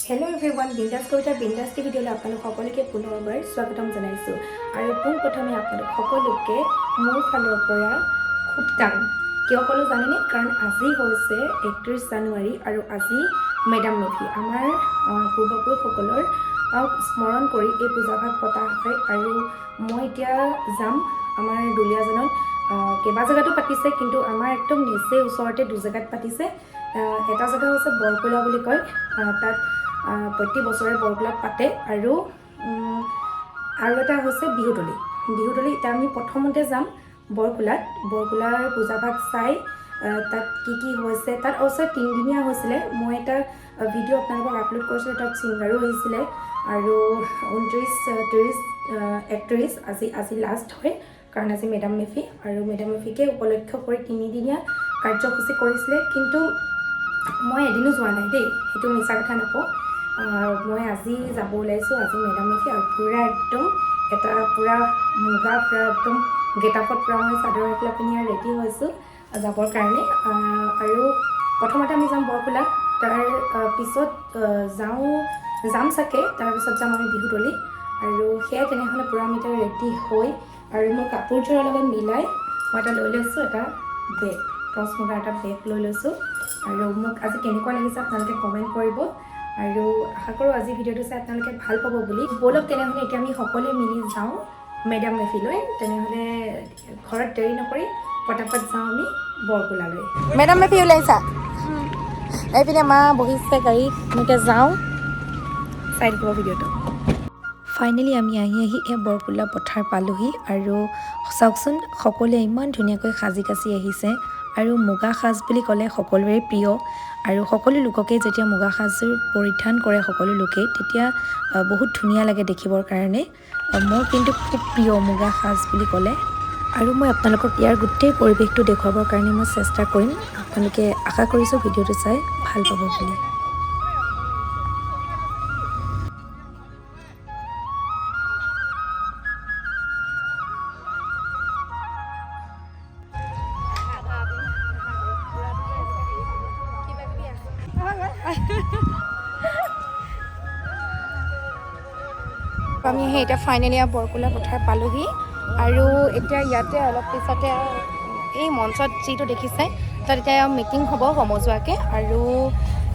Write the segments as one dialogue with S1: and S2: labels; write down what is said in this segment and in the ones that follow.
S1: Hello' everyone, বিন্দাছ কবিতাৰ বিন্দাছটি ভিডিঅ'লৈ আপোনালোক সকলোকে পুনৰবাৰ স্বাগতম জনাইছোঁ। আৰু পোনপ্ৰথমে আপোনালোক সকলোকে মোৰ ফালৰ পৰা খুব টান কিয় ক'লোঁ জানেনে? কাৰণ আজি হৈছে 31 জানুৱাৰী আৰু আজি মেডাম মেফি আমাৰ পূৰ্বপুৰুষসকলৰ স্মৰণ কৰি এই পূজাভাগ পতা হয়। আৰু মই এতিয়া যাম আমাৰ দুলীয়াজনত। কেইবা জেগাতো পাতিছে, কিন্তু আমাৰ একদম নিচেই ওচৰতে দুজেগাত পাতিছে। এটা জেগা হৈছে বৰকোলা বুলি কয়, তাত প্ৰতি বছৰে বৰকোলাত পাতে। আৰু এটা হৈছে বিহুতলী। এতিয়া আমি প্ৰথমতে যাম বৰকোলাৰ পূজাভাগ চাই তাত কি হৈছে। তাত অৱশ্যে 3 দিনীয়া হৈছিলে। মই এটা ভিডিঅ' আপোনালোকক আপলোড কৰিছিলোঁ, তাত ছিংগাৰো আহিছিলে। আৰু 29, 30, 31 আজি লাষ্ট হয়, কাৰণ আজি মেডাম মেফি। আৰু মেডাম মেফিকে উপলক্ষ কৰি 3 দিনীয়া কাৰ্যসূচী কৰিছিলে। কিন্তু মই এদিনো যোৱা নাই দেই, সেইটো মিছা কথা নকওঁ। মই আজি যাব ওলাইছোঁ, আজি মেডাম মেফি। আৰু পূৰা একদম পূৰা মুগা, পূৰা একদম গেটআপত পূৰা মই চাদৰ মেখেলা পিন্ধি আৰু ৰেডি হৈছোঁ যাবৰ কাৰণে। আৰু প্ৰথমতে আমি যাম বৰকোলা, তাৰ পিছত যাম চাগে, তাৰপিছত যাম আমি বিহুতলী। আৰু সেয়াই তেনেহ'লে পূৰা আমি এতিয়া ৰেডি হৈ, আৰু মোৰ কাপোৰযোৰৰ লগত মিলাই মই এটা লৈ লৈছোঁ, এটা বেগ, টচ মুগাৰ এটা বেগ লৈ লৈছোঁ। আৰু মোক আজি কেনেকুৱা লাগিছে আপোনালোকে কমেণ্ট কৰিব। আৰু আশা কৰোঁ আজি ভিডিঅ'টো চাই আপোনালোকে ভাল পাব বুলি। ব'লক তেনেহ'লে এতিয়া আমি সকলোৱে মিলি যাওঁ মেডাম মেফিলৈ। তেনেহ'লে ঘৰত দেৰি নকৰি পটাপট যাওঁ আমি বৰকোলালৈ। মেডাম মেফি ওলাইছা? এইপিনে মা বহিছে গাড়ীত, এনেকৈ যাওঁ, চাই থাকিব ভিডিঅ'টো। ফাইনেলি আমি আহি এই বৰকোলা পথাৰ পালোহি। আৰু চাওকচোন, সকলোৱে ইমান ধুনীয়াকৈ সাজি কাচি আহিছে। আৰু মুগা সাজ বুলি ক'লে সকলোৰে প্ৰিয়। আৰু সকলো লোককেই যেতিয়া মুগা সাজযোৰ পৰিধান কৰে সকলো লোকেই, তেতিয়া বহুত ধুনীয়া লাগে দেখিবৰ কাৰণে। মোৰ কিন্তু খুব প্ৰিয় মুগা সাজ বুলি ক'লে। আৰু মই আপোনালোকক ইয়াৰ গোটেই পৰিৱেশটো দেখুৱাবৰ কাৰণে মই চেষ্টা কৰিম। আপোনালোকে আশা কৰিছোঁ ভিডিঅ'টো চাই ভাল পাব বুলি। আমি এতিয়া ফাইনেলি বৰকোলা পথাৰ পালোহি। আৰু এতিয়া ইয়াতে অলপ পিছতে এই মঞ্চত যিটো দেখিছে, তাত এতিয়া মিটিং হ'ব সমজুৱাকৈ। আৰু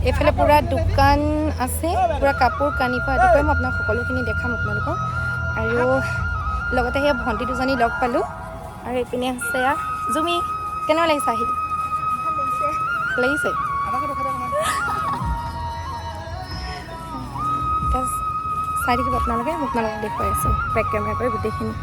S1: এইফালে পূৰা দোকান আছে, পূৰা কাপোৰ কানি পৰা আদি কৰি মই আপোনাক সকলোখিনি দেখাম আপোনালোকক। আৰু লগতে সেই ভণ্টি দুজনী লগ পালোঁ। আৰু এইপিনে আছে জুমি। কেনেকুৱা লাগিছে আহি? লাগিছে? চাই থাকিব আপোনালোকে, মোক আপোনালোকক দেখুৱাই আছোঁ বেক কেমেৰা কৰি গোটেইখিনি।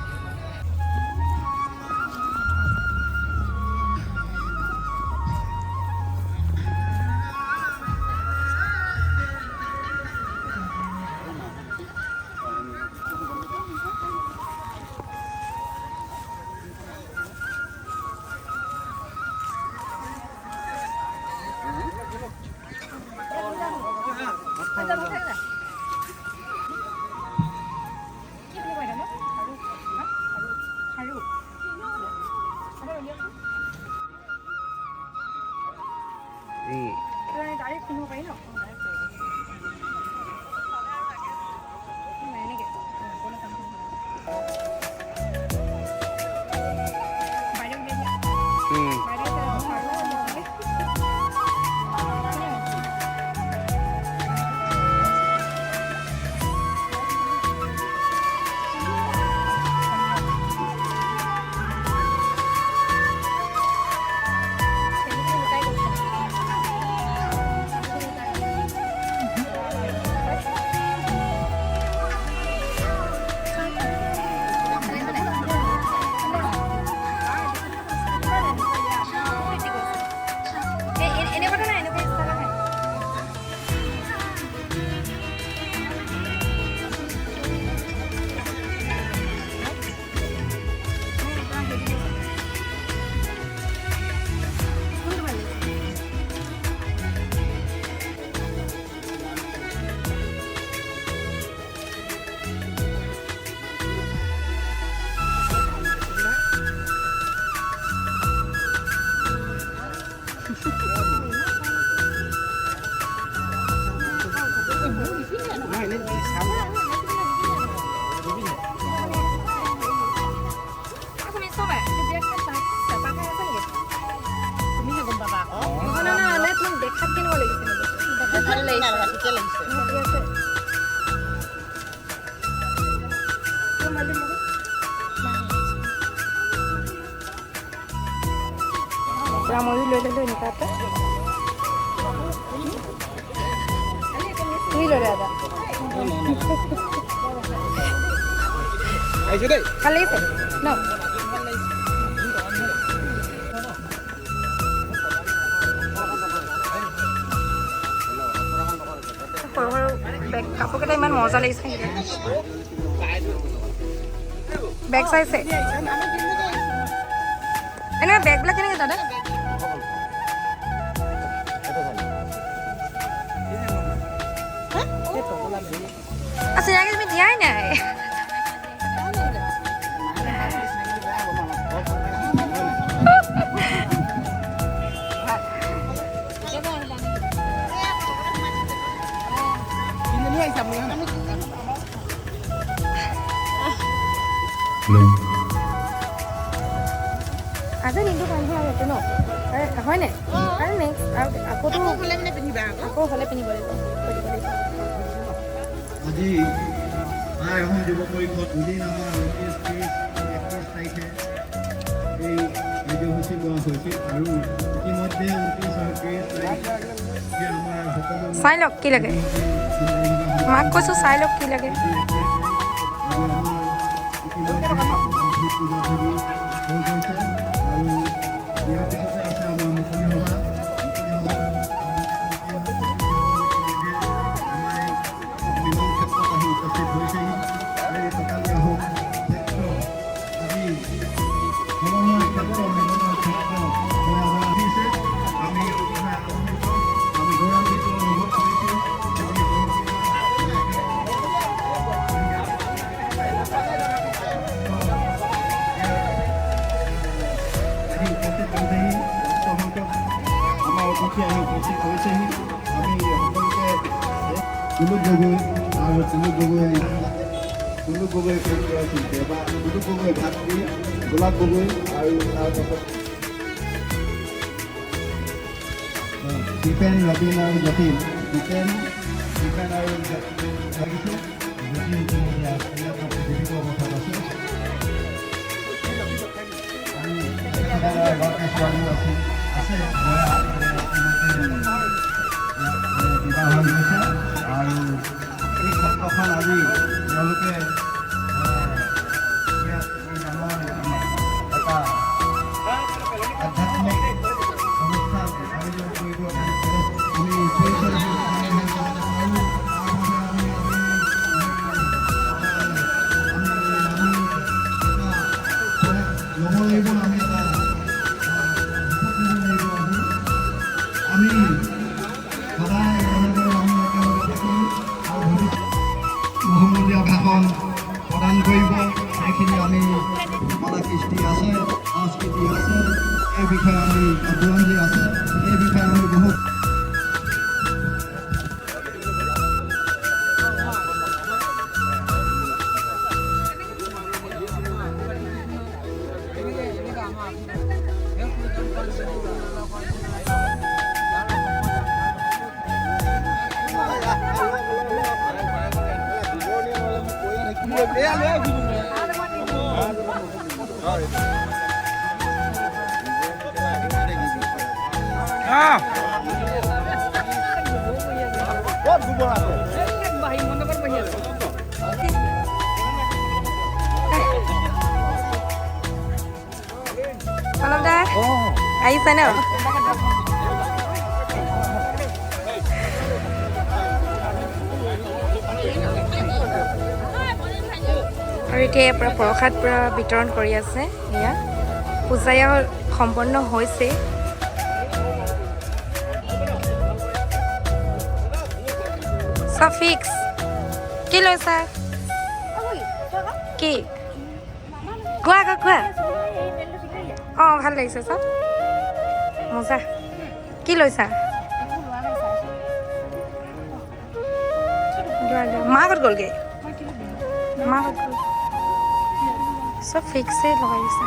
S2: তুমি চবে তুমিহে গম পাবা আকৌ নহয় তুমি দেখাত কেনেকুৱা লাগিছে ভাল লাগিছে ঠিকে লাগিছে
S1: ময়ো লৈ ল'লোঁ এনেকুৱা এটা তুমি লৈ দাদা ভাল লাগিছে ন সৰু সৰু বেগ কাপোৰকেইটা ইমান মজা লাগিছে বেগ চাইছে এনেকৈ বেগবিলাক কেনেকৈ দাদা চিনাকি তুমি দিয়াই নাই আজি দিনটো কান্দি আৰু এইটো ন হয়নে আৰু নেক্সট আকৌতো আকৌ হ'লে পিন্ধিব লাগিব
S3: আজি আই অসম যুৱ পৰিষদ দুদিন আমাৰ 29-30-31 তাৰিখে এই কাৰ্যসূচী লোৱা হৈছিল আৰু ইতিমধ্যে 29 আৰু 30 তাৰিখে আমাৰ সকলো
S1: চাই লওক কি লাগে মাক কৈছোঁ চাই লওক কি লাগে ইয়াৰ পিছতে আছে আমাৰ মুকলি সভা বিমান ক্ষেত্ৰত আহি উপস্থিত হৈছেহি এই টকালীয়া হওক ক্ষেত্ৰ আজি ভ্ৰমণৰ ক্ষেত্ৰ নিৰ্মাণৰ ক্ষেত্ৰ আহিছে আমি গৌৰৱান্বিত অনুভৱ কৰিছোঁ আমাৰ অতিথি আহি উপস্থিত হৈছেহি আমি সকলোকে তুলুক গগৈ আৰু তুলুক গগৈ শিল্পী বা তুলুক গগৈ ভাতৃ গোলাপ গগৈ আৰু তাৰপাছত দীপেন ৰবীন আৰু যতীন দীপেন আৰু লাগিছোঁ যতীন জীৱিত অৱস্থাত আছে আছে বিবাহ হৈ গৈছে আৰু এই ক্ষেত্ৰখন আজি তেওঁলোকে এটা আধ্যাত্মিক অনুষ্ঠান আয়োজন কৰিব ল'ব লাগিব আমি এটা আমি সদায় বহুমূলীয়া ভাষণ প্ৰদান কৰিব সেইখিনি আমি কলা কৃষ্টি আছে সংস্কৃতি আছে এই বিষয়ে আমি বুৰঞ্জী আছে এই বিষয়ে আমি বহুত আহিছে ন আৰু এতিয়া ইয়াৰ পৰা প্ৰসাদ পৰা বিতৰণ কৰি আছে এয়া পূজা সম্পন্ন হৈছে ফিক্স কি লৈছা কি কোৱা কোৱা অঁ ভাল লাগিছে চব মজা কি লৈছা মাহঁত গ'লগৈ মাহঁত গ'ল চব ফিক্সে লগাই দিছে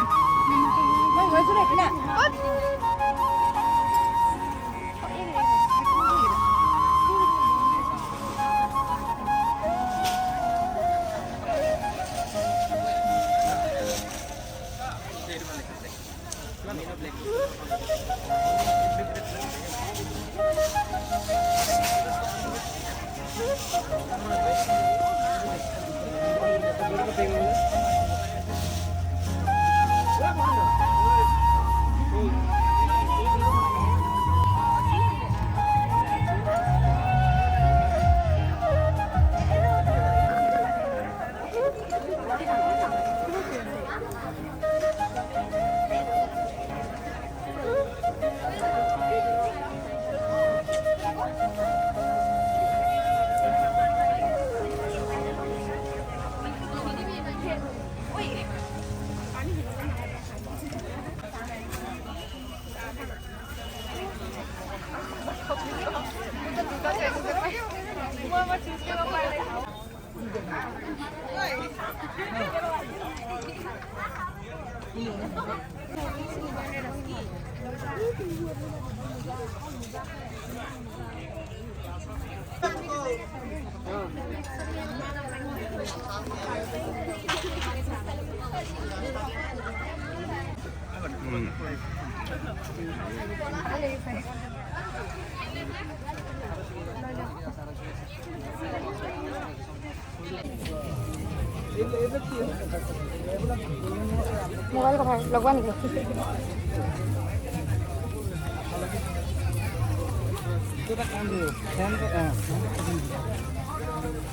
S1: মোবাইল কথা লগোৱা নেকি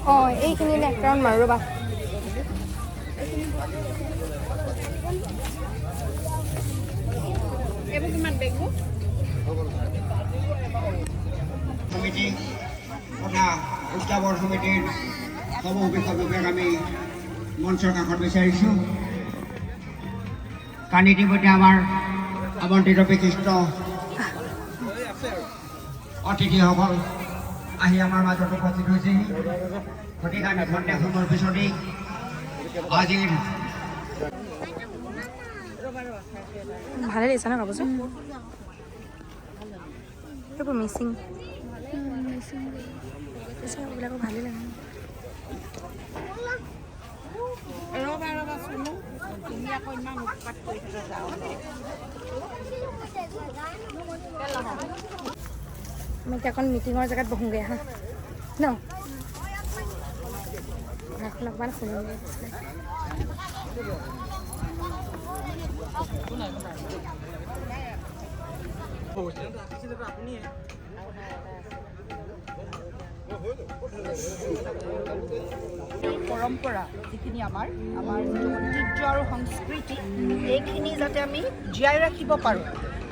S1: অঁ এইখিনিলে এক ৰাউণ্ড মাৰো ৰ'বা
S2: এইবোৰ কিমান বেগবোৰ
S3: সমিতি তথা উদযাপন সমিতিৰ সভাপতিক আমি মঞ্চৰ কাষত বিচাৰিছোঁ কাৰণ ইতিমধ্যে আমাৰ আমন্ত্ৰিত বিশিষ্ট অতিথিসকল আহি আমাৰ মাজত উপস্থিত হৈছেহি গতিকে আমি খন্তেক সময়ৰ পিছতেই আজিৰ
S1: ভালে লাগিছে ন কাপোৰযোৰ এইবোৰ মিচিং এইবিলাকো ভালেই লাগে
S2: তুমি আকৌ ইমান উৎপাত কৰি থকা যাওঁ
S1: আমি এতিয়া অকণ মিটিঙৰ জেগাত বহোঁগৈ হা ন অকণমান শুনোগৈ
S4: পৰম্পৰা যিখিনি আমাৰ যিটো ঐতিহ্য আৰু সংস্কৃতি এইখিনি যাতে আমি জীয়াই ৰাখিব পাৰোঁ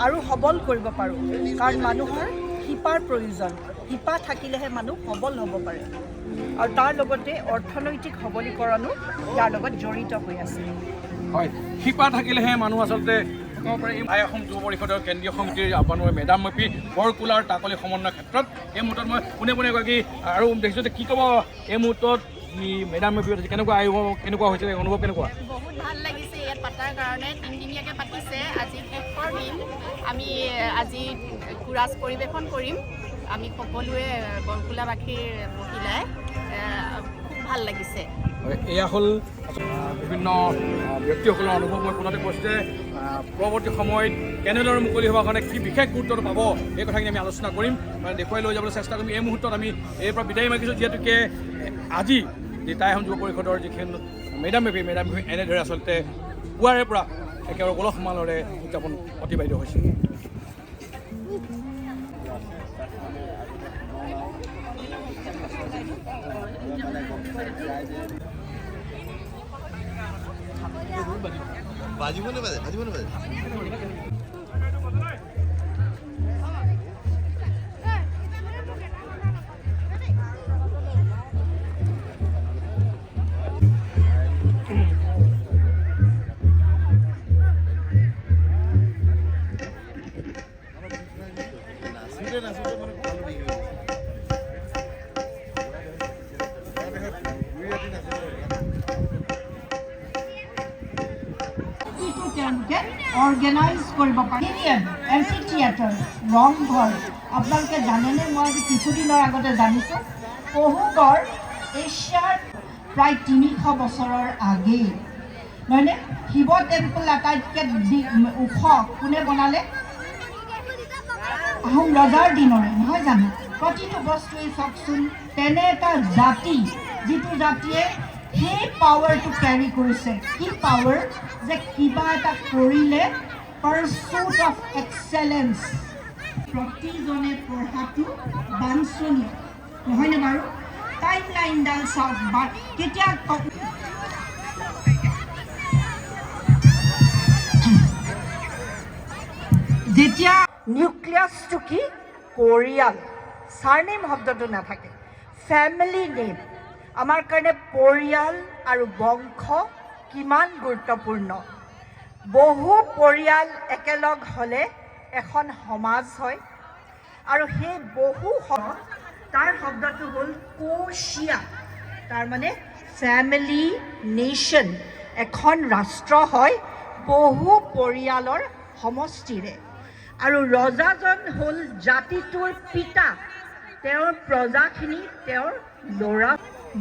S4: আৰু সবল কৰিব পাৰোঁ কাৰণ মানুহৰ শিপাৰ প্ৰয়োজন শিপা থাকিলেহে মানুহ সবল হ'ব পাৰে আৰু তাৰ লগতে অৰ্থনৈতিক সবলীকৰণো ইয়াৰ লগত জড়িত হৈ আছে
S5: হয় শিপা থাকিলেহে মানুহ আচলতে আই অসম যুৱ পৰিষদৰ কেন্দ্ৰীয় সমিতিৰ আপোনাৰ মেডাম-মেফি বৰকুলাৰ তাকলি সমন্বয়ৰ ক্ষেত্ৰত এই মুহূৰ্তত মই পোনে পোনে এগৰাকী আৰু দেখিছোঁ যে কি ক'ব এই মুহূৰ্তত মেডাম-মেফি কেনেকুৱা আহিব কেনেকুৱা হৈছে অনুভৱ কেনেকুৱা
S2: বহুত ভাল লাগিছে ইয়াত পতাৰ কাৰণে তিনিদিনীয়াকৈ পাতিছে আজি শেষৰ দিন আমি আজি কুৰাজ পৰিৱেশন কৰিম আমি সকলোৱে বৰকুলাবাসীৰ মহিলাই খুব ভাল লাগিছে
S5: এয়া হ'ল বিভিন্ন ব্যক্তিসকলৰ অনুভৱ মই পুনতে কৈছোঁ যে পৰৱৰ্তী সময়ত কেনেদৰে মুকলি হ'বৰ কাৰণে কি বিশেষ গুৰুত্ব পাব এই কথাখিনি আমি আলোচনা কৰিম মানে দেখুৱাই লৈ যাবলৈ চেষ্টা কৰিম এই মুহূৰ্তত আমি এই পৰা বিদায় মাগিছোঁ যিহেতুকে আজি টাই অসম যুৱ পৰিষদৰ যিখন মেডাম-মেফি এনেদৰে আচলতে পুৱাৰে পৰা একেবাৰে উলহ মালৰে উদযাপন অতিবাহিত হৈছে
S6: বাজিব নে বাজে নাচোঁতে মানে
S4: যিটো তেওঁলোকে অৰ্গেনাইজ কৰিব পাৰে এম্ফি থিয়েটাৰ ৰংঘৰ আপোনালোকে জানেনে মই আজি কিছুদিনৰ আগতে জানিছোঁ পহুগড় এছিয়াৰ প্ৰায় 300 বছৰৰ আগেয়ে নহয়নে শিৱ টেম্পল আটাইতকৈ ওখ কোনে বনালে আহোম ৰজাৰ দিনৰে নহয় জানো প্ৰতিটো বস্তুৱেই চাওকচোন তেনে এটা জাতি যিটো জাতিয়ে সেই পাৱাৰটো কেৰি কৰিছে কি পাৱাৰ যে কিবা এটা কৰিলে পাৰ্চুট অফ এক্সেলেঞ্চ প্ৰতিজনে পঢ়াটো বাঞ্ছনীয় নহয়নে বাৰু টাইম লাইনডাল চাওক বা কেতিয়া যেতিয়া নিউক্লিয়াছটো কি পৰিয়াল চাৰনেম শব্দটো নাথাকে ফেমিলি নেম আমাৰ কাৰণে পৰিয়াল আৰু বংশ কিমান গুৰুত্বপূৰ্ণ বহু পৰিয়াল একেলগ হ'লে এখন সমাজ হয় আৰু সেই বহু তাৰ শব্দটো হ'ল কোশিয়া তাৰমানে ফেমিলি নেশ্যন এখন ৰাষ্ট্ৰ হয় বহু পৰিয়ালৰ সমষ্টিৰে আৰু ৰজাজন হ'ল জাতিটোৰ পিতা তেওঁৰ প্ৰজাখিনি তেওঁৰ ল'ৰা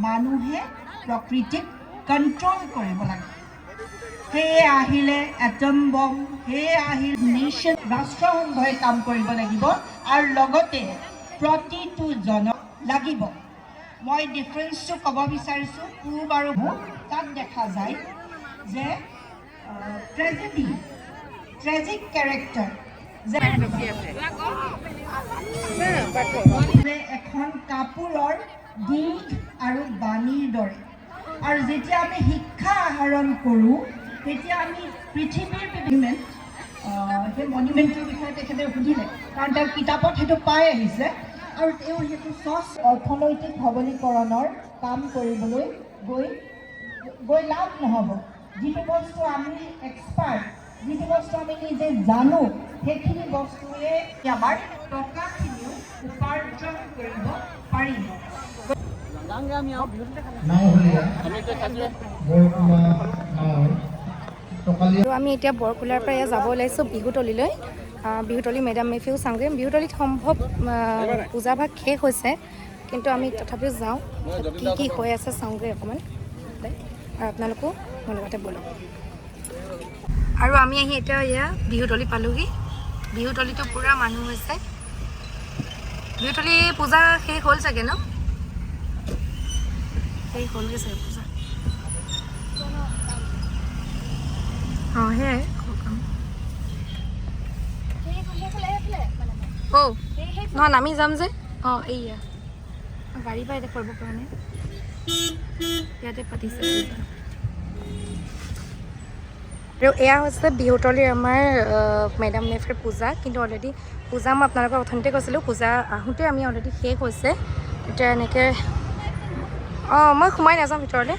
S4: মানুহে প্ৰকৃতিক কণ্ট্ৰল কৰিব লাগে সেয়ে আহিলে এটম বম সেয়ে আহিল নেশ্যন ৰাষ্ট্ৰসংঘই কাম কৰিব লাগিব আৰু লগতে প্ৰতিটো জনক লাগিব মই ডিফাৰেঞ্চটো ক'ব বিচাৰিছোঁ পূব আৰু তাত দেখা যায় যে ট্ৰেজিক কেৰেক্টাৰ এখন কাপোৰৰ দিশ আৰু বাণীৰ দৰে আৰু যেতিয়া আমি শিক্ষা আহৰণ কৰোঁ তেতিয়া আমি পৃথিৱীৰ সেই মনুমেণ্টৰ বিষয়ে তেখেতে সুধিলে কাৰণ তেওঁ কিতাপত সেইটো পাই আহিছে আৰু তেওঁ সেইটো অৰ্থনৈতিক সবলীকৰণৰ কাম কৰিবলৈ গৈ লাভ নহ'ব যিটো বস্তু আমি এক্সপাৰ্ট যিটো বস্তু আমি নিজে জানো সেইখিনি বস্তুৱে আমাৰ টকাখিনিও উপাৰ্জন কৰিব পাৰিব
S1: আৰু আমি এতিয়া বৰকুলাৰ পৰা যাব ওলাইছোঁ বিহুতলীলৈ বিহুতলী মেডাম মেফিও চাওঁগৈ বিহুতলীত সম্ভৱ পূজা ভাগ শেষ হৈছে কিন্তু আমি তথাপিও যাওঁ কি কি হৈ আছে চাওঁগৈ অকণমান আৰু আপোনালোকো মোৰ লগতে বলক আৰু আমি আহি এতিয়া এয়া বিহুতলী পালোঁহি বিহুতলীটো পূৰা মানুহ হৈছে বিহুতলী পূজা শেষ হ'ল চাগে ন শেষ হ'লগৈ চাগে পূজা অঁ সেয়াই অ' নহয় নামি যাম যে অঁ এইয়া গাড়ী পৰা এতিয়া কৰিব পৰা নাই ইয়াতে পাতিছে আৰু এয়া হৈছে বিহুতলীৰ আমাৰ মেডাম মেফিৰ পূজা কিন্তু অলৰেডি পূজা মই আপোনালোকক অথনিতে কৈছিলোঁ পূজা আহোঁতে আমি অলৰেডি শেষ হৈছে এতিয়া এনেকৈ অঁ মই সোমাই নাযাওঁ ভিতৰলৈ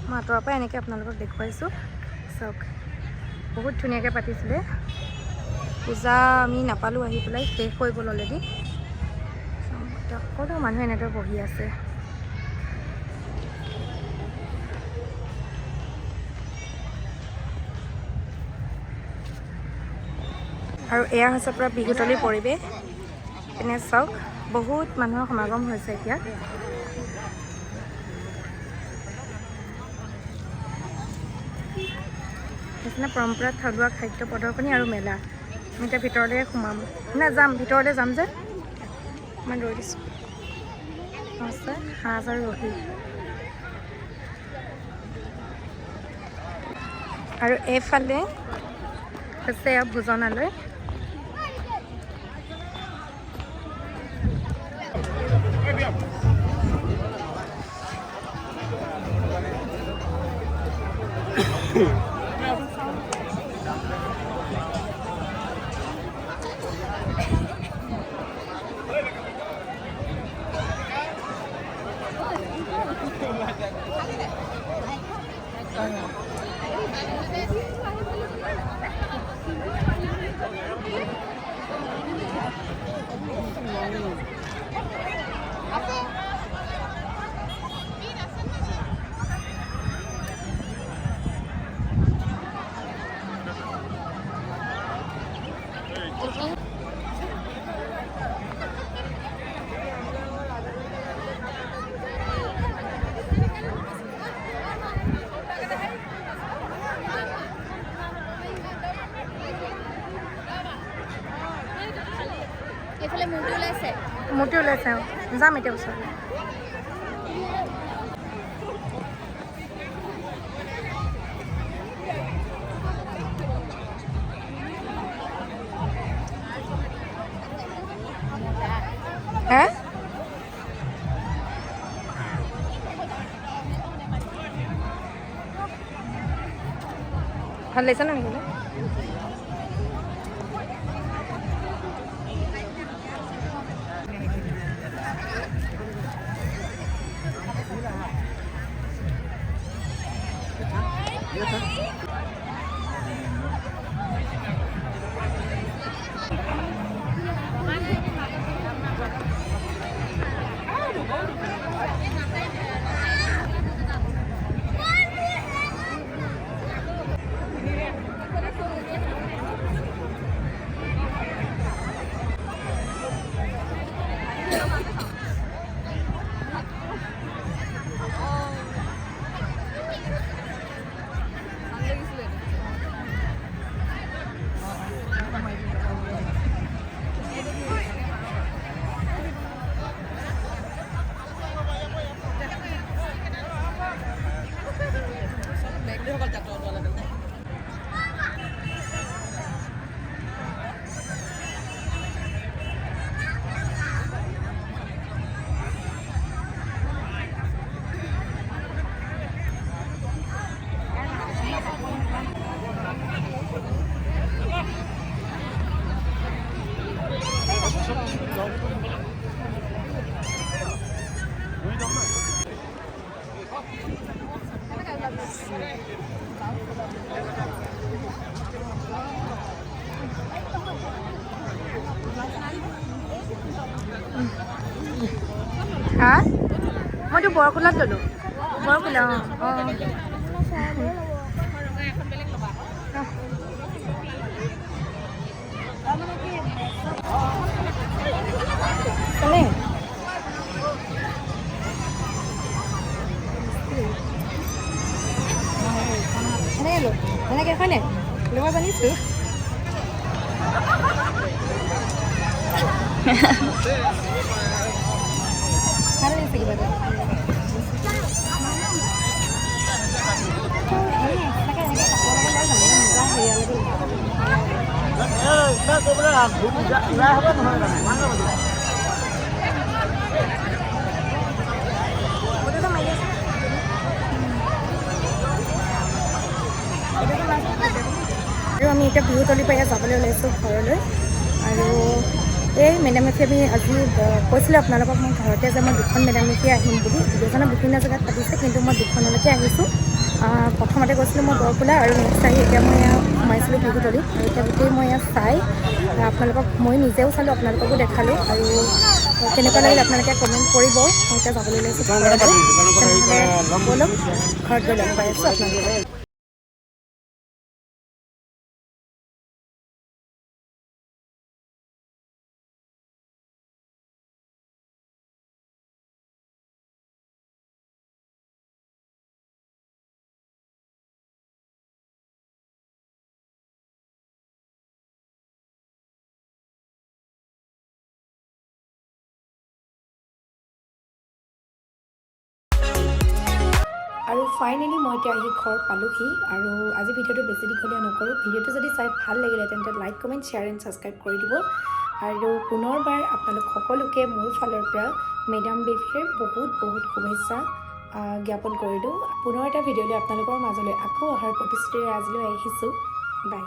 S1: মই আঁতৰৰ পৰা এনেকৈ আপোনালোকক দেখুৱাইছোঁ চাওক বহুত ধুনীয়াকৈ পাতিছিলে পূজা আমি নাপালোঁ আহি পেলাই শেষ হৈ গ'ল অলৰেডি সকলো মানুহ এনেদৰে বহি আছে আৰু এয়া হৈছে পূৰা বিহুতলীৰ পৰিৱেশ এনে চাওক বহুত মানুহৰ সমাগম হৈছে এতিয়া নিচিনা পৰম্পৰাত থলুৱা খাদ্য প্ৰদৰ্শনী আৰু মেলা আমি এতিয়া ভিতৰলৈ সোমাম নাই যাম ভিতৰলৈ যাম যে মই ৰৈ দিছোঁ আছে সাজ আৰু ৰহি আৰু এইফালে হৈছে এয়া ভোজনালয়
S6: এইফালে মূৰ্তি ওলাইছে
S1: যাম এতিয়া ওচৰলৈ হা ভাল লাগিছে না নেকি হা মইতো বৰকোলাত ল'লোঁ বৰকোলা অঁ এনেকৈ এখনে ল'ব জানিছোঁ ভাল লাগিছে কিবা আৰু আমি এতিয়া বিহুতলিৰ পৰা যাবলৈ ওলাইছোঁ ঘৰলৈ আৰু এই মেডাম মেফি আমি আজি কৈছিলোঁ আপোনালোকক মই ঘৰতে যে মই 2খন মেডাম মেফি আহিম বুলি দুজনে বিভিন্ন জেগাত পাতিছে কিন্তু মই 2খনলৈকে আহিছোঁ প্ৰথমতে গৈছিলোঁ মই বৰকোলা আৰু নেক্সট আহি এতিয়া মই সোমাইছিলোঁ বিহুতলি আৰু এতিয়া গোটেই মই ইয়াত চাই আপোনালোকক মই নিজেও চালোঁ আপোনালোককো দেখালোঁ আৰু কেনেকুৱা লাগিল আপোনালোকে কমেণ্ট কৰিব মই এতিয়া যাবলৈ ওলাইছোঁ ব'লক ঘৰত গৈ লগ পাই আছোঁ আপোনালোকে আৰু ফাইনেলি মই এতিয়া আহি ঘৰ পালোহি আৰু আজি ভিডিঅ'টো বেছি দীঘলীয়া নকৰোঁ ভিডিঅ'টো যদি চাই ভাল লাগিলে তেন্তে like comment share and subscribe কৰি দিব আৰু পুনৰবাৰ আপোনালোক সকলোকে মোৰ ফালৰ পৰা মেডাম মেফিৰ বহুত বহুত শুভেচ্ছা জ্ঞাপন কৰিলোঁ পুনৰ এটা ভিডিঅ'লৈ আপোনালোকৰ মাজলৈ আকৌ অহাৰ প্ৰতিশ্ৰুতিৰে আজিলৈ আহিছোঁ বাই